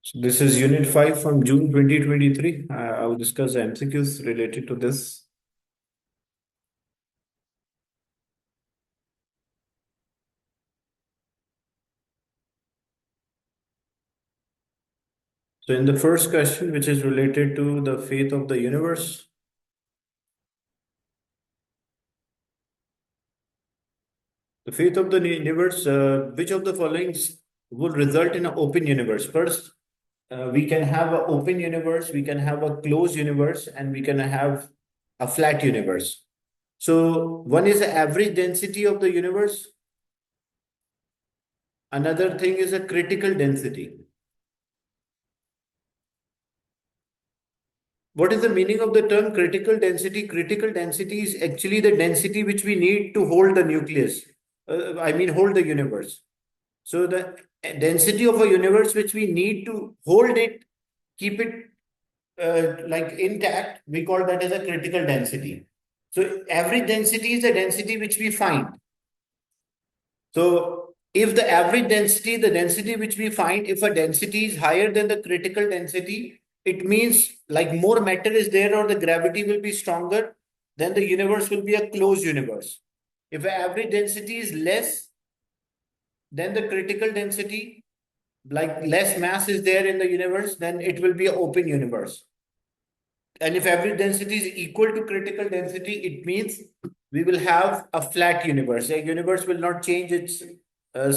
So this is Unit 5 from June 2023. I will discuss the MCQs related to this. So in the first question, which is related to the fate of the universe, which of the following will result in an open universe? First, we can have an open universe, we can have a closed universe, and we can have a flat universe. So one is the average density of the universe. Another thing is a critical density. What is the meaning of the term critical density? Critical density is actually the density which we need to hold the nucleus. Hold the universe. So the density of a universe which we need to hold it, keep it like intact, we call that as a critical density. So average density is the density which we find. So if the average density, the density which we find, if a density is higher than the critical density, it means like more matter is there or the gravity will be stronger, then the universe will be a closed universe. If the average density is less than the critical density, like less mass is there in the universe, then it will be an open universe. And if average density is equal to critical density, it means we will have a flat universe. A universe will not change its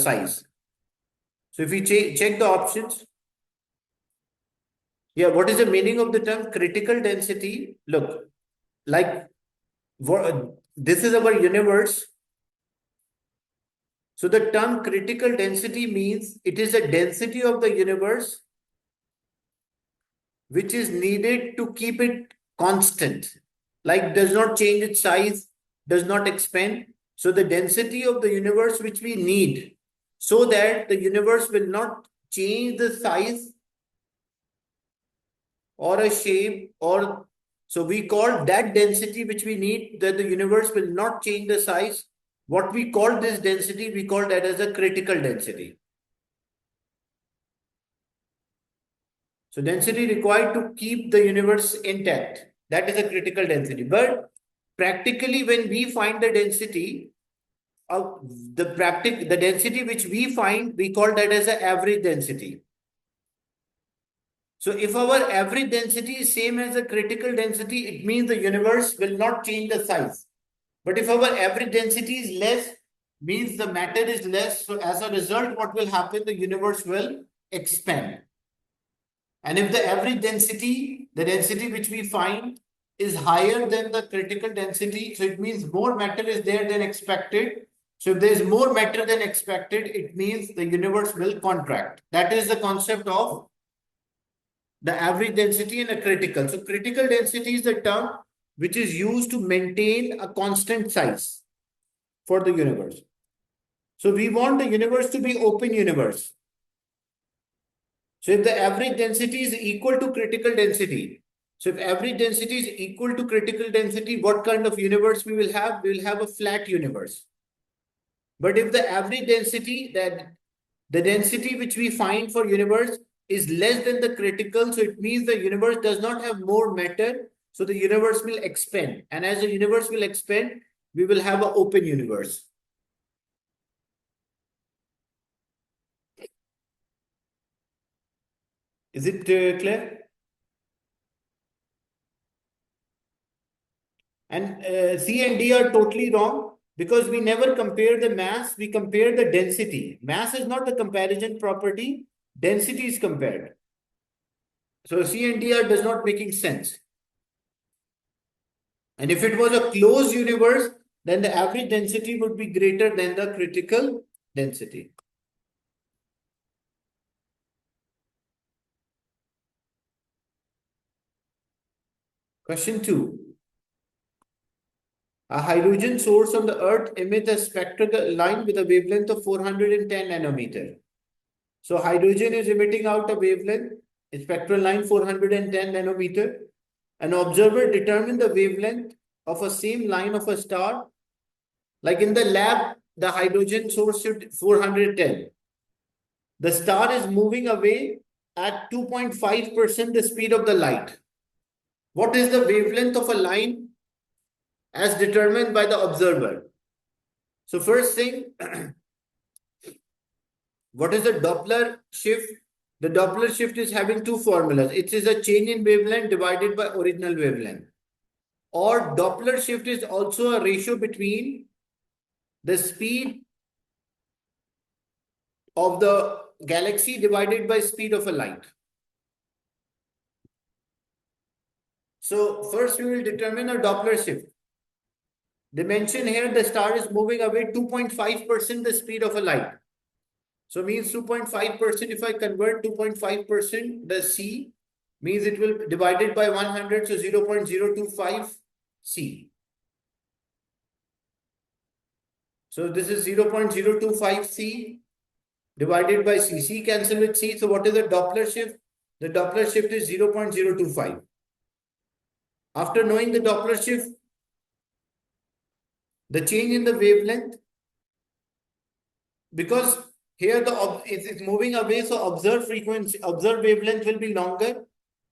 size. So if we check the options, yeah, what is the meaning of the term critical density? Look, like this is our universe. So the term critical density means it is a density of the universe which is needed to keep it constant, like does not change its size, does not expand. So the density of the universe which we need so that the universe will not change the size or a shape, or so we call that density which we need, that the universe will not change the size. What we call this density, we call that as a critical density. So density required to keep the universe intact, that is a critical density. But practically when we find the density of the density which we find, we call that as an average density. So if our average density is same as the critical density, it means the universe will not change the size. But if our average density is less, means the matter is less. So as a result, what will happen? The universe will expand. And if the average density, the density which we find is higher than the critical density, so it means more matter is there than expected. So if there is more matter than expected, it means the universe will contract. That is the concept of the average density and a critical. So critical density is the term which is used to maintain a constant size for the universe. So we want the universe to be open universe. So if the average density is equal to critical density, so if average density is equal to critical density, what kind of universe we will have? We will have a flat universe. But if the average density, that the density which we find for universe is less than the critical, so it means the universe does not have more matter, so the universe will expand. And as the universe will expand, we will have an open universe. Is it clear? And C and D are totally wrong because we never compare the mass, we compare the density. Mass is not the comparison property, density is compared. So C and D are does not making sense. And if it was a closed universe, then the average density would be greater than the critical density. Question 2. A hydrogen source on the Earth emits a spectral line with a wavelength of 410 nanometer. So hydrogen is emitting out a wavelength, a spectral line 410 nanometer. An observer determined the wavelength of a same line of a star. Like in the lab, the hydrogen source should 410. The star is moving away at 2.5% the speed of the light. What is the wavelength of a line as determined by the observer? So first thing, what is the Doppler shift? The Doppler shift is having two formulas. It is a change in wavelength divided by original wavelength. Or Doppler shift is also a ratio between the speed of the galaxy divided by speed of a light. So first we will determine a Doppler shift. They mention here the star is moving away 2.5% the speed of a light. So means 2.5%, if I convert 2.5%, the C means it will be divided by 100, so 0.025 C. So this is 0.025 C divided by C. C cancel with C. So what is the Doppler shift? The Doppler shift is 0.025. After knowing the Doppler shift, the change in the wavelength, because here it's moving away, so observed wavelength will be longer.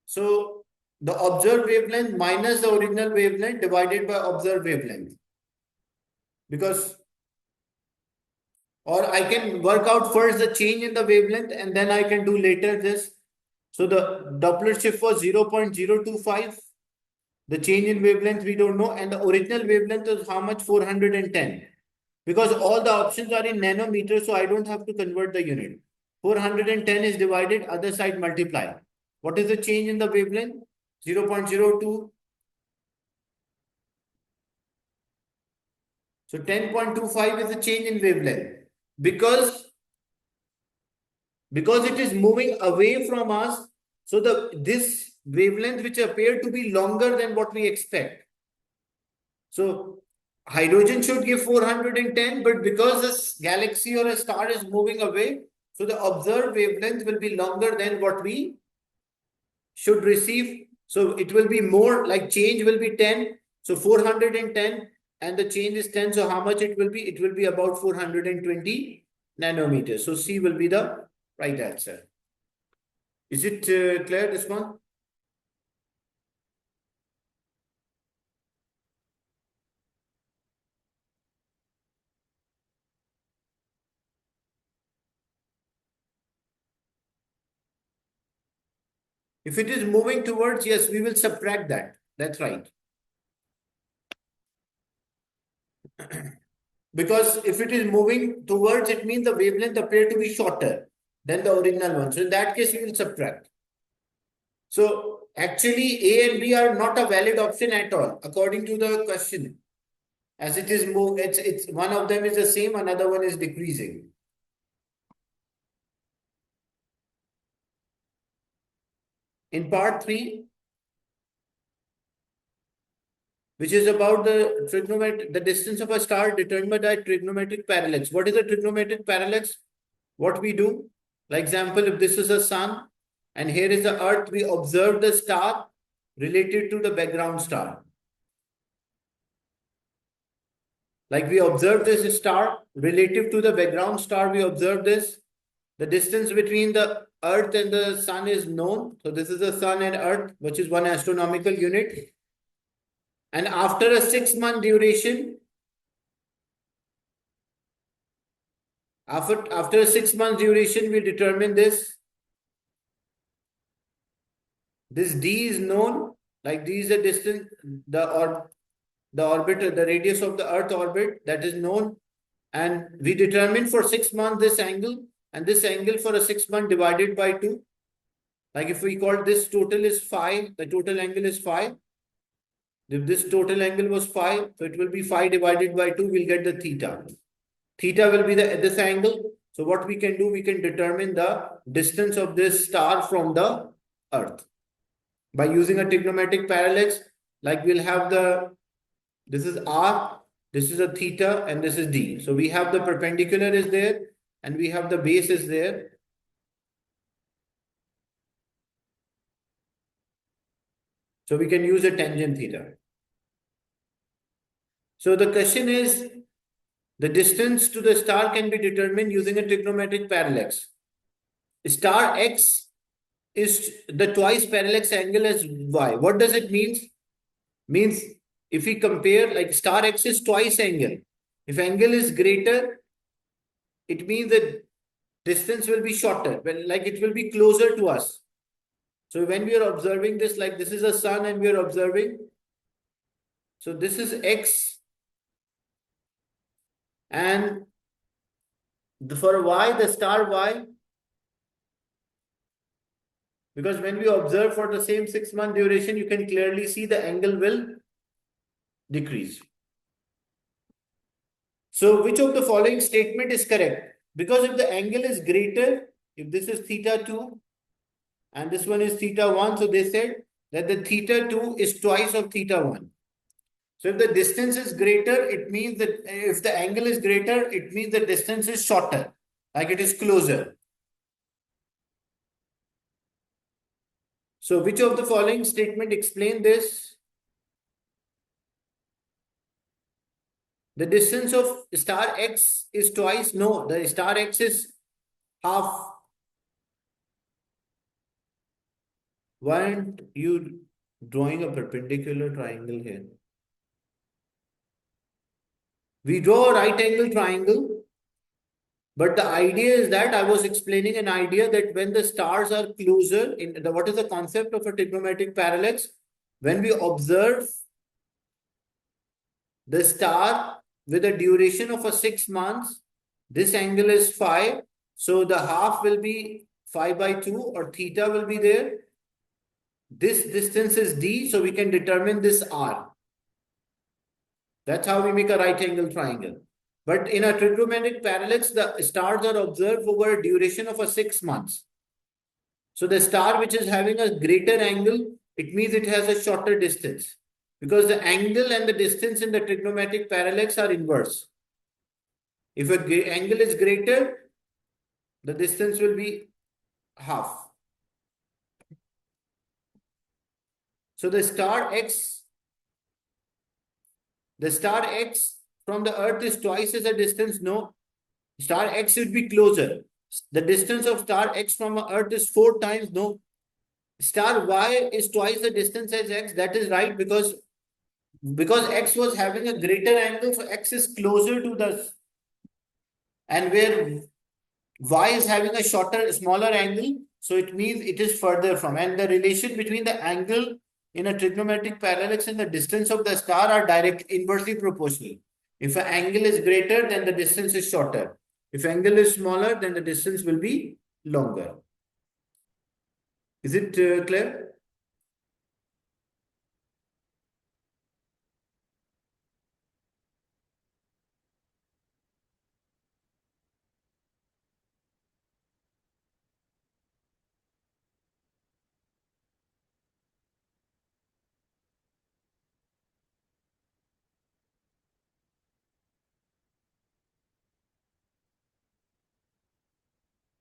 So the observed wavelength minus the original wavelength divided by observed wavelength. Because, or I can work out first the change in the wavelength and then I can do later this. So the Doppler shift was 0.025. The change in wavelength we don't know, and the original wavelength is how much? 410. Because all the options are in nanometers, so I don't have to convert the unit. 410 is divided, other side multiply. What is the change in the wavelength? 0.02. So 10.25 is the change in wavelength. Because it is moving away from us, so this wavelength which appeared to be longer than what we expect. So hydrogen should give 410, but because this galaxy or a star is moving away, so the observed wavelength will be longer than what we should receive. So it will be more, like change will be 10. So 410 and the change is 10. So how much it will be? It will be about 420 nanometers. So C will be the right answer. Is it clear, this one? If it is moving towards, yes, we will subtract that. That's right. Because if it is moving towards, it means the wavelength appear to be shorter than the original one. So in that case, we will subtract. So actually, A and B are not a valid option at all, according to the question. As it is move, it's one of them is the same, another one is decreasing. In part 3, which is about the distance of a star determined by trigonometric parallax. What is the trigonometric parallax? What we do, like example, if this is a sun and here is the earth, we observe the star related to the background star. Like we observe this star relative to the background star, we observe this. The distance between the earth and the sun is known. So this is the sun and earth, which is one astronomical unit. And after a 6-month duration, after a 6-month duration, we determine this. This D is known, like D is the distance, the orbit, the radius of the earth orbit, that is known. And we determine for 6 months this angle, and this angle for a 6-month divided by 2. Like if we call this total is phi, the total angle is phi. If this total angle was phi, so it will be phi divided by 2, we'll get the theta. Theta will be this angle. So what we can do, we can determine the distance of this star from the earth by using a trigonometric parallax. Like we'll have this is R, this is a theta, and this is D. So we have the perpendicular is there, and we have the base is there. So we can use a tangent theta. So the question is, the distance to the star can be determined using a trigonometric parallax. Star X is the twice parallax angle as y. What does it mean? Means if we compare like star x is twice angle. If angle is greater, it means that distance will be shorter. When like it will be closer to us. So when we are observing this, like this is a sun and we are observing. So this is x, and for y, the star y, because when we observe for the same 6-month duration, you can clearly see the angle will decrease. So which of the following statement is correct? Because if the angle is greater, if this is theta 2 and this one is theta 1, so they said that the theta 2 is twice of theta 1. So if the distance is greater, it means that if the angle is greater, it means the distance is shorter, like it is closer. So which of the following statement explain this? The distance of star x is twice. No, the star x is half. Why aren't you drawing a perpendicular triangle here? We draw a right angle triangle, but the idea is that I was explaining an idea that when the stars are closer, in the, what is the concept of a trigonometric parallax? When we observe the star with a duration of a 6 months, this angle is phi, so the half will be phi by 2 or theta will be there. This distance is d, so we can determine this r. That's how we make a right angle triangle. But in a trigonometric parallax, the stars are observed over a duration of a 6 months. So the star which is having a greater angle, it means it has a shorter distance, because the angle and the distance in the trigonometric parallax are inverse. If an angle is greater, the distance will be half. So the star x from the earth is twice as a distance. No, star x should be closer. The distance of star x from earth is 4 times. No, star y is twice the distance as x. That is right, because x was having a greater angle, so x is closer to the, and where y is having a smaller angle, so it means it is further from. And the relation between the angle in a trigonometric parallax and the distance of the star are inversely proportional. If an angle is greater, then the distance is shorter. If angle is smaller, then the distance will be longer. Is it clear?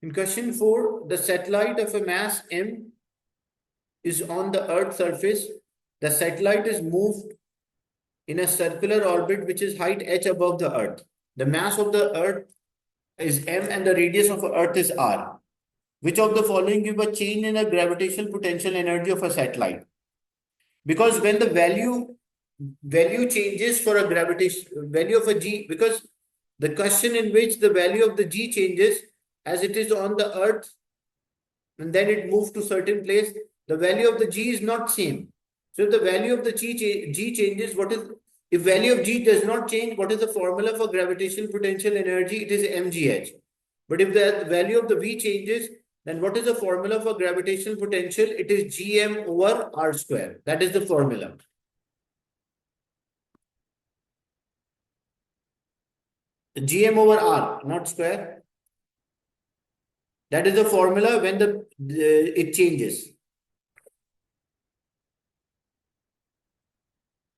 In question 4, the satellite of a mass m is on the Earth's surface. The satellite is moved in a circular orbit which is height h above the Earth. The mass of the Earth is m and the radius of the Earth is r. Which of the following give a change in the gravitational potential energy of a satellite? Because when the value changes for a gravitation value of a g, because the question in which the value of the g changes as it is on the Earth, and then it moves to certain place, the value of the g is not same. So if the value of the g changes, what is, if value of g does not change, what is the formula for gravitational potential energy? It is mgh. But if the value of the v changes, then what is the formula for gravitational potential? It is gm over r square. That is the formula. Gm over r, not square. That is the formula when it changes.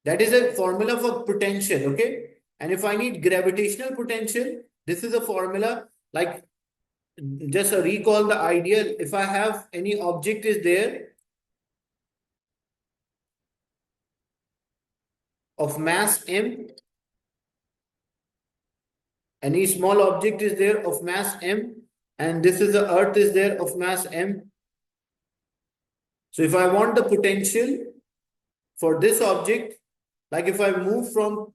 That is a formula for potential, okay? And if I need gravitational potential, this is a formula, like just recall the idea. If I have any object is there of mass m, any small object is there of mass m, and this is the Earth is there of mass m. So if I want the potential for this object, like if I move from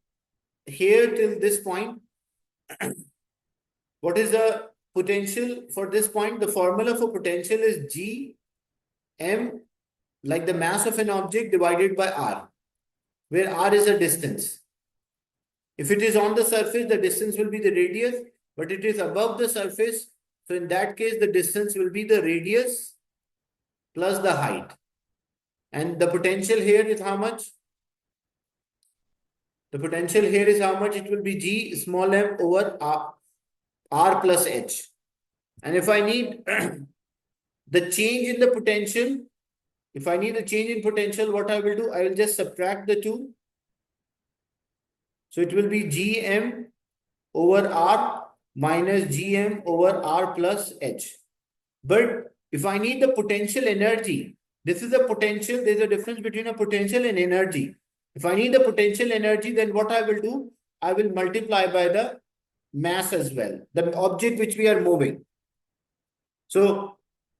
here till this point, what is the potential for this point? The formula for potential is G M, like the mass of an object, divided by R, where R is a distance. If it is on the surface, the distance will be the radius, but it is above the surface. So in that case, the distance will be the radius plus the height. And the potential here is how much? The potential here is how much? It will be G small m over R plus H. And if I need the change in the potential, if I need a change in potential, what I will do? I will just subtract the two. So it will be Gm over R minus Gm over R plus H. But if I need the potential energy, this is a potential, there's a difference between a potential and energy. If I need the potential energy, then what I will do? I will multiply by the mass as well, the object which we are moving. So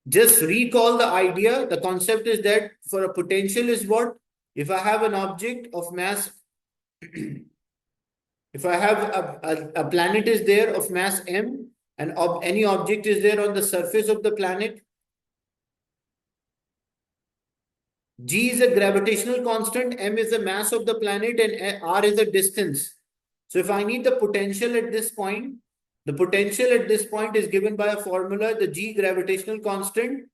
just recall the idea. The concept is that for a potential is what? If I have an object of mass, if I have a planet is there of mass m, and any object is there on the surface of the planet, G is a gravitational constant, m is the mass of the planet, and R is the distance. So if I need the potential at this point, the potential at this point is given by a formula, the G gravitational constant,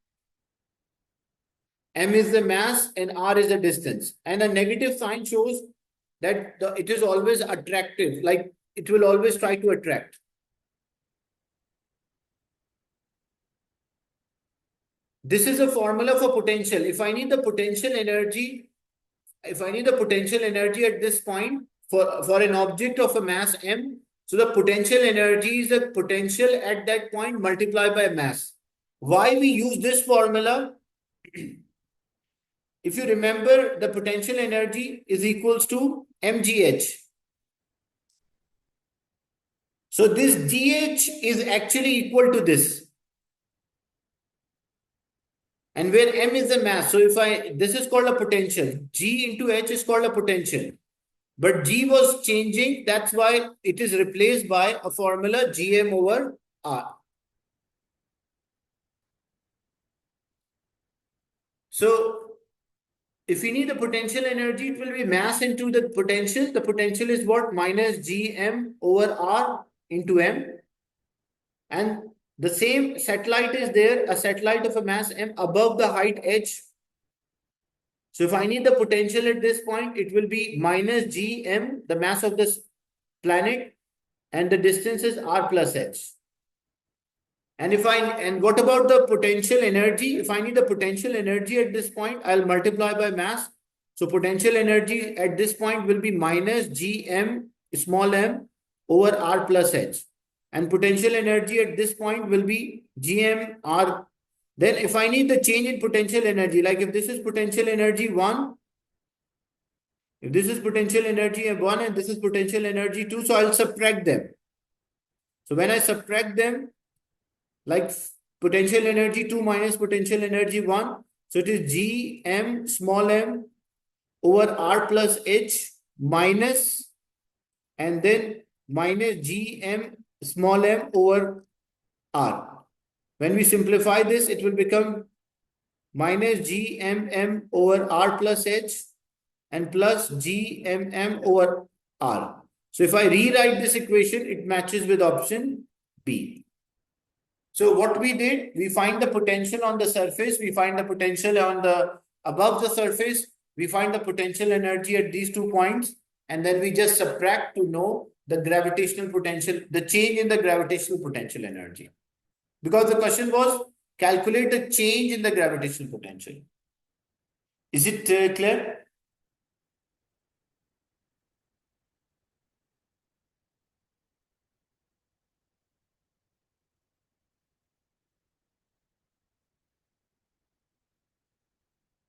m is the mass, and R is the distance. And a negative sign shows that it is always attractive, like it will always try to attract. This is a formula for potential. If I need the potential energy, at this point for an object of a mass m, so the potential energy is the potential at that point multiplied by mass. Why we use this formula? If you remember, the potential energy is equals to mgh. So this gh is actually equal to this. And where m is the mass. So this is called a potential. G into h is called a potential. But G was changing. That's why it is replaced by a formula Gm over R. So if we need the potential energy, it will be mass into the potential. The potential is what? Minus Gm over R into m. And the same satellite is there, a satellite of a mass m above the height h. So if I need the potential at this point, it will be minus Gm, the mass of this planet, and the distance is R plus h. And what about the potential energy? If I need the potential energy at this point, I'll multiply by mass. So potential energy at this point will be minus Gm small m over R plus h. And potential energy at this point will be Gm R. Then if I need the change in potential energy, like if this is potential energy 1, if this is potential energy 1 and this is potential energy 2, so I'll subtract them. So when I subtract them, like potential energy 2 minus potential energy 1, so it is Gm small m over R plus h minus, and then minus Gm small m over R. When we simplify this, it will become minus Gmm over R plus h and plus Gmm over R. So if I rewrite this equation, it matches with option B. So what we did, we find the potential on the surface, we find the potential on the above the surface, we find the potential energy at these 2 points, and then we just subtract to know the gravitational potential, the change in the gravitational potential energy. Because the question was, calculate the change in the gravitational potential. Is it clear?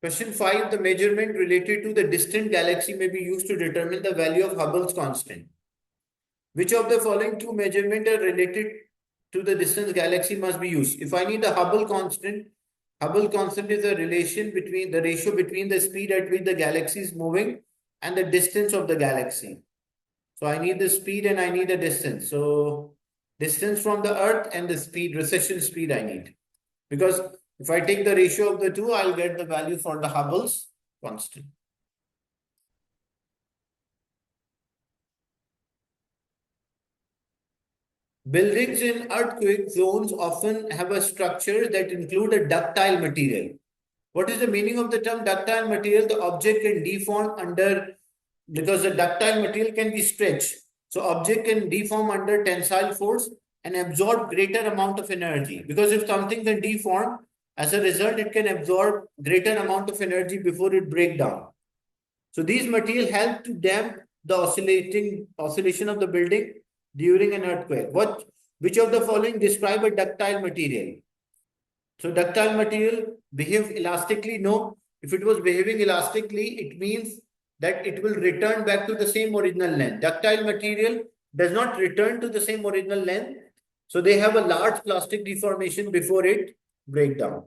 Question 5, the measurement related to the distant galaxy may be used to determine the value of Hubble's constant. Which of the following 2 measurements are related to the distance galaxy must be used? If I need the Hubble constant, Hubble constant is a relation between the ratio between the speed at which the galaxy is moving and the distance of the galaxy. So I need the speed and I need a distance. So distance from the Earth and the speed, recession speed I need. Because if I take the ratio of the two, I'll get the value for the Hubble's constant. Buildings in earthquake zones often have a structure that include a ductile material. What is the meaning of the term ductile material? The object can deform under, because the ductile material can be stretched. So object can deform under tensile force and absorb greater amount of energy. Because if something can deform, as a result, it can absorb greater amount of energy before it break down. So these material help to damp the oscillation of the building during an earthquake. Which of the following describe a ductile material? So ductile material behave elastically? No. If it was behaving elastically, it means that it will return back to the same original length. Ductile material does not return to the same original length. So they have a large plastic deformation before it break down.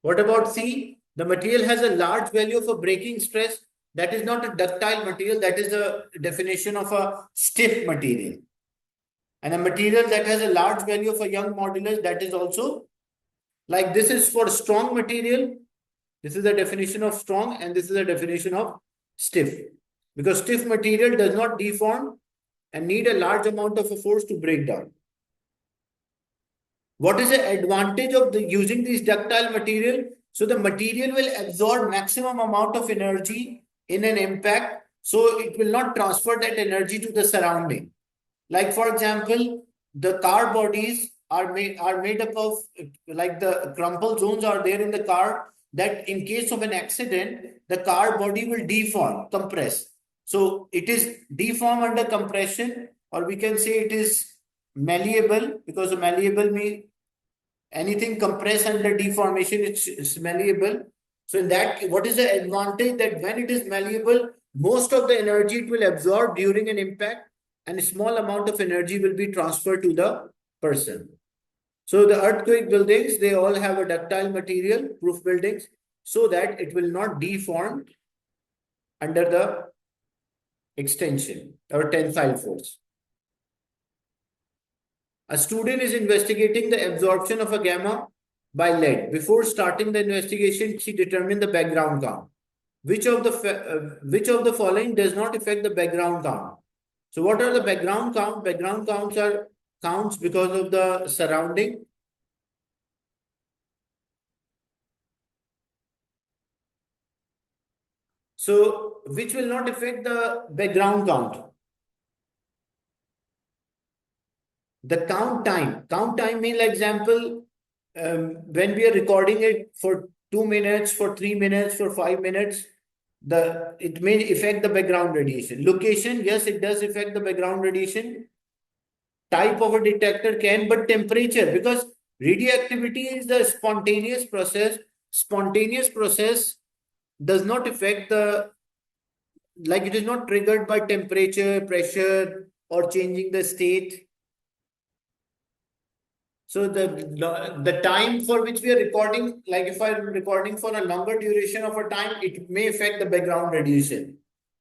What about C? The material has a large value of a breaking stress. That is not a ductile material. That is the definition of a stiff material. And a material that has a large value of a Young modulus, that is also, like, this is for strong material. This is the definition of strong and this is the definition of stiff. Because stiff material does not deform and need a large amount of a force to break down. What is the advantage of using this ductile material? So the material will absorb maximum amount of energy in an impact. So it will not transfer that energy to the surrounding. Like for example, the car bodies are made up of, like, the crumple zones are there in the car, that in case of an accident, the car body will deform, compress. So it is deform under compression, or we can say it is malleable, because malleable means anything compressed under deformation, it's malleable. So in that, what is the advantage? That when it is malleable, most of the energy it will absorb during an impact and a small amount of energy will be transferred to the person. So the earthquake buildings, they all have a ductile material, proof buildings, so that it will not deform under the extension or tensile force. A student is investigating the absorption of a gamma by lead. Before starting the investigation, she determined the background count. Which of the following does not affect the background count? So what are the background count? Background counts are counts because of the surrounding. So which will not affect the background count? The count time. Count time means, like example, when we are recording it for 2 minutes, for 3 minutes, for 5 minutes, it may affect the background radiation. Location, yes, it does affect the background radiation. Type of a detector can, but temperature, because radioactivity is the spontaneous process. Spontaneous process does not affect the, like, it is not triggered by temperature, pressure, or changing the state. So the time for which we are recording, like if I'm recording for a longer duration of a time, it may affect the background radiation.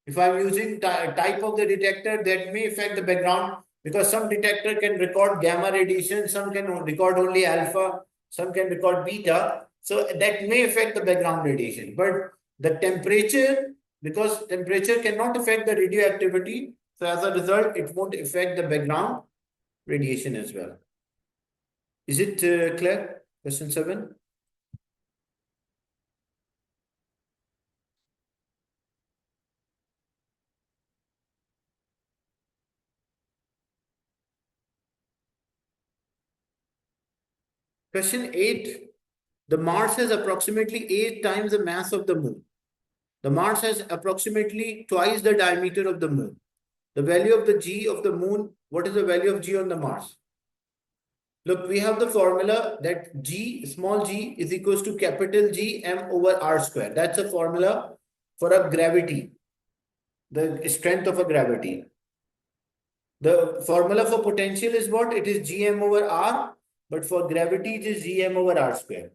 If I'm using type of the detector, that may affect the background, because some detector can record gamma radiation, some can record only alpha, some can record beta. So that may affect the background radiation. But the temperature, because temperature cannot affect the radioactivity, so as a result, it won't affect the background radiation as well. Is it clear? Question 7. Question 8. The Mars has approximately 8 times the mass of the Moon. The Mars has approximately twice the diameter of the Moon. The value of the G of the Moon, what is the value of G on the Mars? Look, we have the formula that G, small g, is equals to capital G m over r square. That's a formula for a gravity, the strength of a gravity. The formula for potential is what? It is Gm over r, but for gravity it is Gm over r square.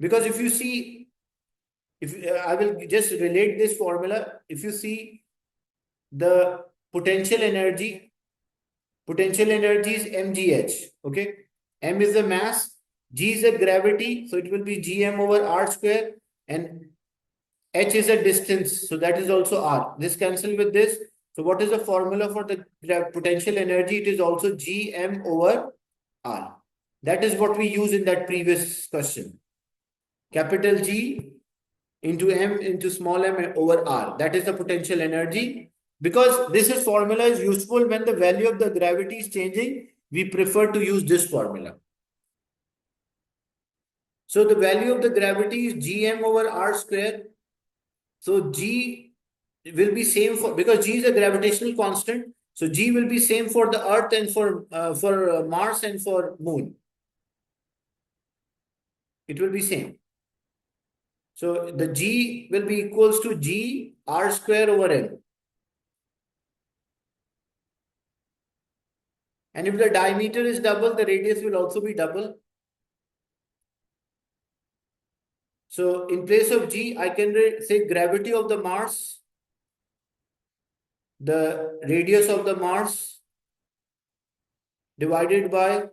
Because if you see, if I will just relate this formula, if you see the potential energy is mgh. Okay, m is the mass, g is the gravity, so it will be gm over r square, and h is a distance, so that is also r. This cancel with this. So what is the formula for the potential energy? It is also gm over r. That is what we use in that previous question. Capital G into m into small m over r. That is the potential energy. Because this is formula is useful when the value of the gravity is changing, we prefer to use this formula. So the value of the gravity is gm over r square. So G will be same for, because G is a gravitational constant. So G will be same for the Earth and for Mars and for Moon. It will be same. So the G will be equals to G R square over M. And if the diameter is double, the radius will also be double. So in place of G, I can say gravity of the Mars, the radius of the Mars divided by,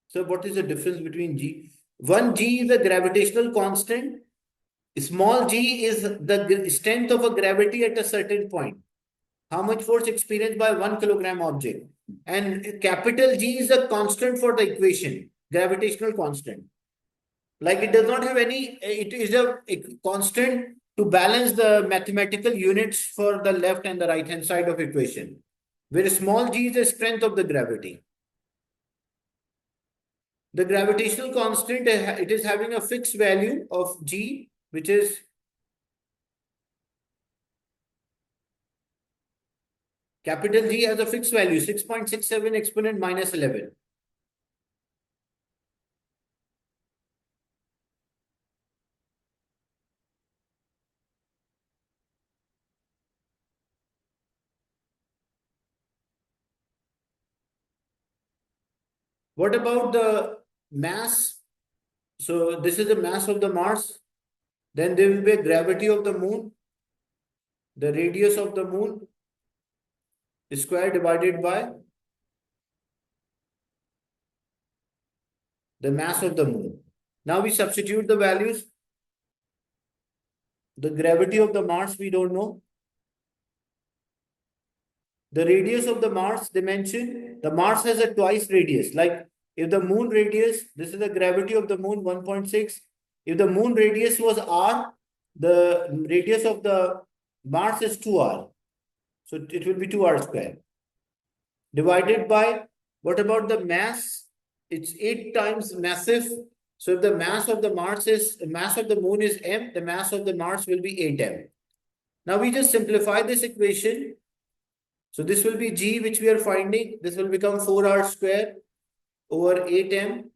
so what is the difference between G? One G is a gravitational constant. Small g is the strength of a gravity at a certain point. How much force experienced by 1 kilogram object. And capital G is a constant for the equation, gravitational constant. Like it does not have any, it is a constant to balance the mathematical units for the left and the right hand side of equation. Where small g is the strength of the gravity. The gravitational constant, it is having a fixed value of g, which is capital G has a fixed value, 6.67 exponent minus 11. What about the mass? So this is the mass of the Mars. Then there will be a gravity of the moon. The radius of the moon square divided by the mass of the moon. Now we substitute the values. The gravity of the Mars, we don't know. The radius of the Mars dimension, the Mars has a twice radius. Like if the moon radius, this is the gravity of the moon 1.6. If the moon radius was r, the radius of the Mars is 2r. So it will be 2r square. Divided by, what about the mass? It's 8 times massive. So if the mass of the Mars is, the mass of the moon is m, the mass of the Mars will be 8m. Now we just simplify this equation. So this will be g, which we are finding. This will become 4r square over 8m.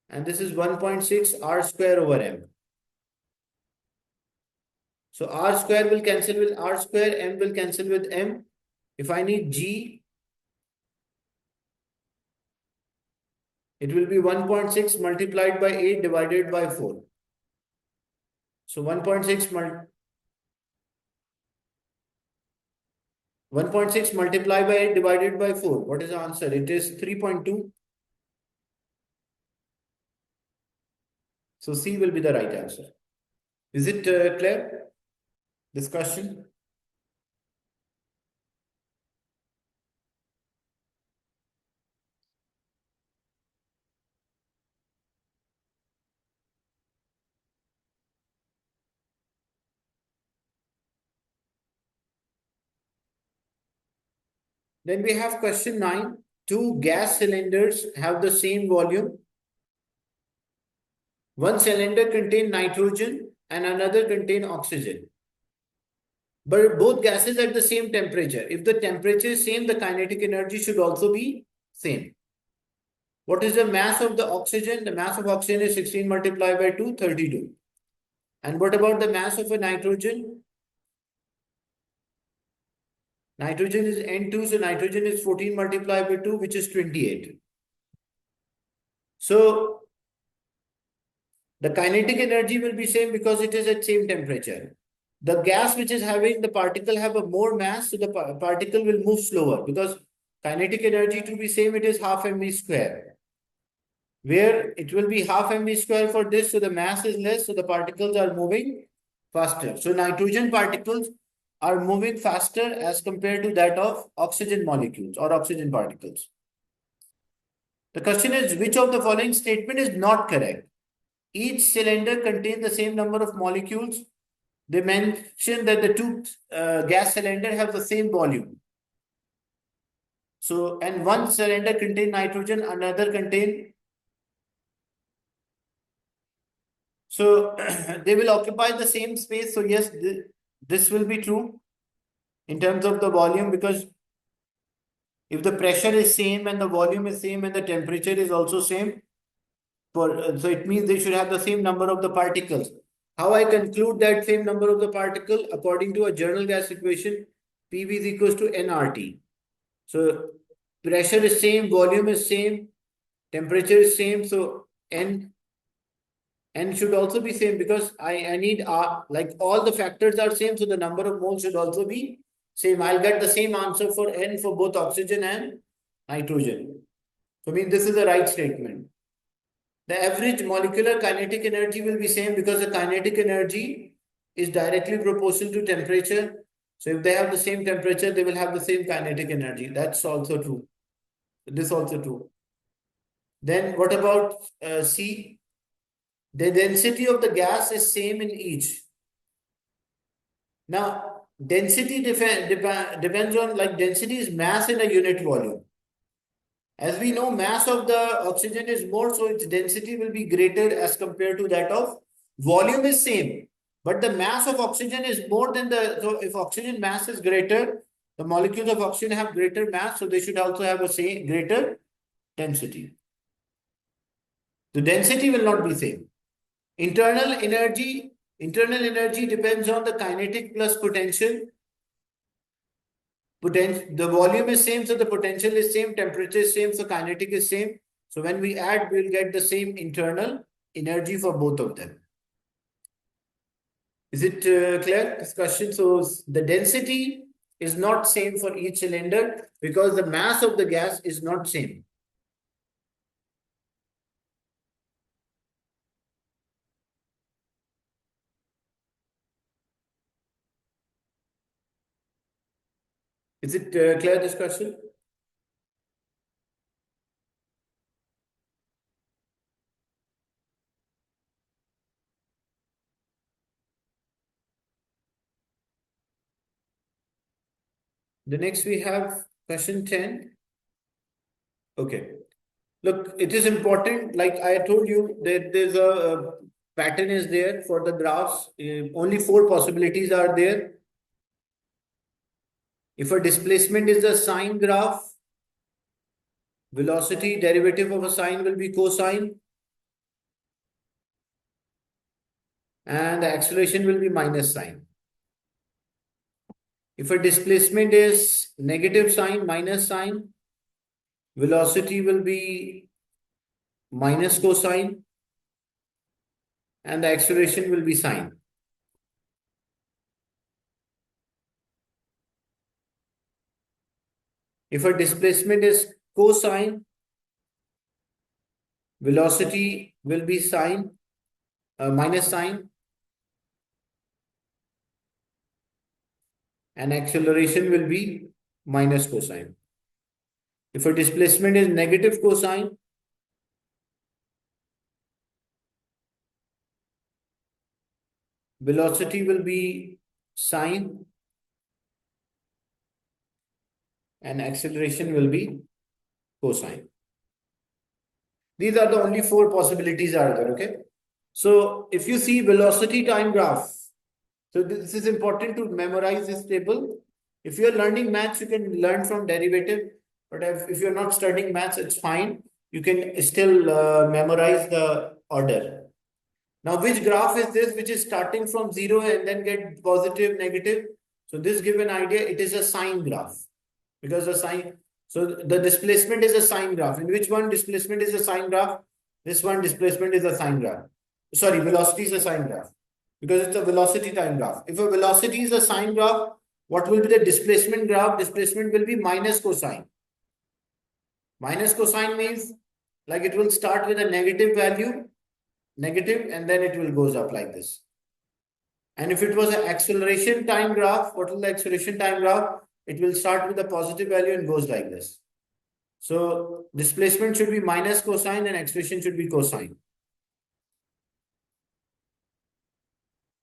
And this is 1.6 r square over m. So r square will cancel with r square, m will cancel with m. If I need g, it will be 1.6 multiplied by 8 divided by 4. So 1.6 multiplied by 8 divided by 4. What is the answer? It is 3.2. So C will be the right answer. Is it clear? Discussion? Then we have question 9. Two gas cylinders have the same volume. One cylinder contains nitrogen and another contains oxygen. But both gases at the same temperature. If the temperature is same, the kinetic energy should also be same. What is the mass of the oxygen? The mass of oxygen is 16 multiplied by 2, 32. And what about the mass of a nitrogen? Nitrogen is N2, so nitrogen is 14 multiplied by 2, which is 28. So The kinetic energy will be same because it is at same temperature. The gas which is having the particle have a more mass, so the particle will move slower because kinetic energy to be same, it is half mv square. Where it will be half mv square for this, so the mass is less, so the particles are moving faster. So nitrogen particles are moving faster as compared to that of oxygen molecules or oxygen particles. The question is, which of the following statement is not correct? Each cylinder contains the same number of molecules. They mention that the two gas cylinder have the same volume. So, and one cylinder contain nitrogen, another contain. So, they will occupy the same space. So, yes, this will be true in terms of the volume, because if the pressure is same and the volume is same and the temperature is also same, so it means they should have the same number of the particles. How I conclude that same number of the particle? According to a general gas equation, PV is equals to nRT. So pressure is same, volume is same, temperature is same. So N should also be same, because I need R, like all the factors are same. So the number of moles should also be same. I'll get the same answer for N for both oxygen and nitrogen. So I mean, this is the right statement. The average molecular kinetic energy will be same because the kinetic energy is directly proportional to temperature. So if they have the same temperature, they will have the same kinetic energy. That's also true. This also true. Then what about C? The density of the gas is same in each. Now, density depends on, like, density is mass in a unit volume. As we know, mass of the oxygen is more, so its density will be greater as compared to that of volume is same. But the mass of oxygen is more than the, so if oxygen mass is greater, the molecules of oxygen have greater mass, so they should also have a same greater density. The density will not be same. Internal energy depends on the kinetic plus potential. The volume is same, so the potential is same, temperature is same, so kinetic is same. So when we add, we'll get the same internal energy for both of them. Is it clear, this question? So the density is not same for each cylinder because the mass of the gas is not same. Is it clear, this question? The next we have question 10. Okay. Look, it is important, like I told you, that there's a pattern is there for the graphs. Only 4 possibilities are there. If a displacement is a sine graph, velocity derivative of a sine will be cosine, and the acceleration will be minus sine. If a displacement is negative sine, minus sine, velocity will be minus cosine, and the acceleration will be sine. If a displacement is cosine, velocity will be sine, minus sine, and acceleration will be minus cosine. If a displacement is negative cosine, velocity will be sine, and acceleration will be cosine. These are the only 4 possibilities are there, okay? So if you see velocity time graph, so this is important to memorize this table. If you're learning maths, you can learn from derivative, but if you're not studying maths, it's fine. You can still memorize the order. Now, which graph is this, which is starting from 0 and then get positive, negative? So this give an idea, it is a sine graph. Because the sine, so the displacement is a sine graph. In which one displacement is a sine graph? This one displacement is a sine graph. Sorry, velocity is a sine graph because it's a velocity time graph. If a velocity is a sine graph, what will be the displacement graph? Displacement will be minus cosine. Minus cosine means like it will start with a negative value, negative, and then it will goes up like this. And if it was an acceleration time graph, what will the acceleration time graph? It will start with a positive value and goes like this. So displacement should be minus cosine and acceleration should be cosine.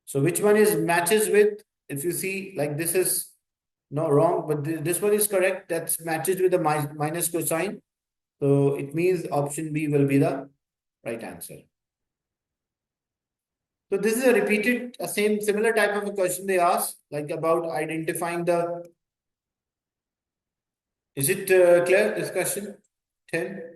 So which one is matches with, if you see like this is no wrong, but this one is correct. That's matches with the minus cosine. So it means option B will be the right answer. So this is a repeated, similar type of a question they ask, like about identifying the. Is it clear, this question? 10.